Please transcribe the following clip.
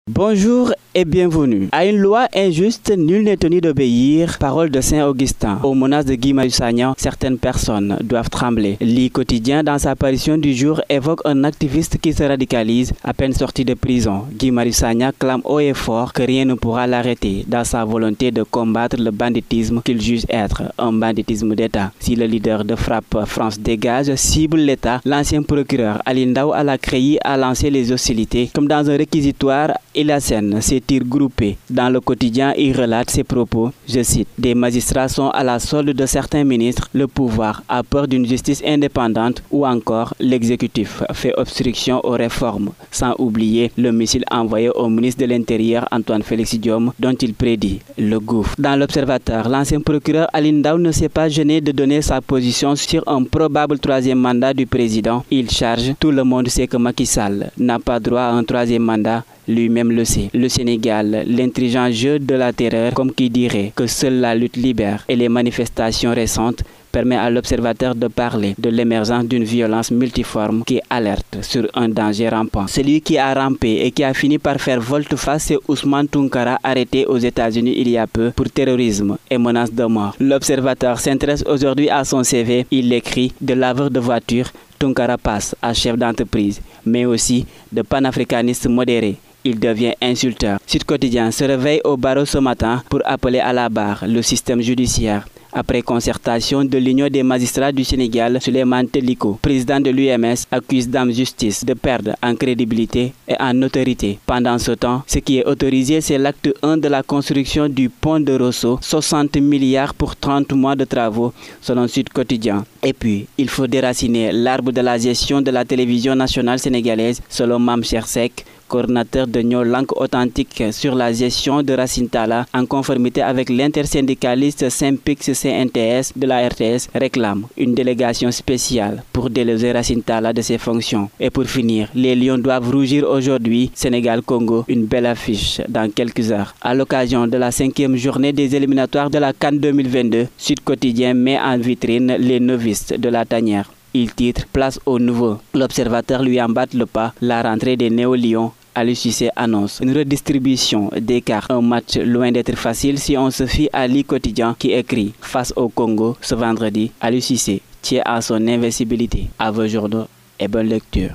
Bonjour et bienvenue. À une loi injuste, nul n'est tenu d'obéir. Parole de Saint-Augustin. Aux menaces de Guy Marius Sagna, certaines personnes doivent trembler. L'I quotidien, dans sa parution du jour, évoque un activiste qui se radicalise à peine sorti de prison. Guy Marius Sagna clame haut et fort que rien ne pourra l'arrêter dans sa volonté de combattre le banditisme qu'il juge être un banditisme d'État. Si le leader de Frappe France Dégage cible l'État, l'ancien procureur Ali Ndao à la CREI a lancé les hostilités. Comme dans un réquisitoire, il assène ses tirs groupés. Dans le quotidien, il relate ses propos, je cite, « Des magistrats sont à la solde de certains ministres, le pouvoir a peur d'une justice indépendante ou encore l'exécutif fait obstruction aux réformes, sans oublier le missile envoyé au ministre de l'Intérieur Antoine Félix Diome dont il prédit le gouffre. » Dans l'Observateur, l'ancien procureur Ali Ndao ne s'est pas gêné de donner sa position sur un probable troisième mandat du président. Il charge, tout le monde sait que Macky Sall n'a pas droit à un troisième mandat. Lui-même le sait. Le Sénégal, l'intelligent jeu de la terreur, comme qui dirait que seule la lutte libère et les manifestations récentes permet à l'observateur de parler de l'émergence d'une violence multiforme qui alerte sur un danger rampant. Celui qui a rampé et qui a fini par faire volte-face, c'est Ousmane Tounkara, arrêté aux États-Unis il y a peu pour terrorisme et menace de mort. L'observateur s'intéresse aujourd'hui à son CV. Il écrit de laveur de voiture, Tounkara passe à chef d'entreprise, mais aussi de panafricaniste modéré. Il devient insulteur. Sud Quotidien se réveille au barreau ce matin pour appeler à la barre le système judiciaire. Après concertation de l'Union des magistrats du Sénégal, Souleymane Teliko, président de l'UMS, accuse Dame Justice de perdre en crédibilité et en autorité. Pendant ce temps, ce qui est autorisé, c'est l'acte 1 de la construction du pont de Rosso, 60 milliards pour 30 mois de travaux, selon Sud Quotidien. Et puis, il faut déraciner l'arbre de la gestion de la télévision nationale sénégalaise, selon Mame Cheikh Seck, coordinateur de Nyo Langue Authentique sur la gestion de Racine Talla, en conformité avec l'intersyndicaliste Synpics CNTS de la RTS, réclame une délégation spéciale pour déloger Racine Talla de ses fonctions. Et pour finir, les Lions doivent rougir aujourd'hui. Sénégal-Congo, une belle affiche dans quelques heures. À l'occasion de la 5e journée des éliminatoires de la CAN 2022, Sud Quotidien met en vitrine les novices de la tanière. Il titre « Place aux nouveaux ». L'observateur lui embatte le pas. La rentrée des Néo-Lions, Aliou Cissé annonce une redistribution des cartes. Un match loin d'être facile si on se fie à l'I quotidien qui écrit « Face au Congo ce vendredi, Aliou Cissé tient à son invincibilité ». À vos journaux et bonne lecture.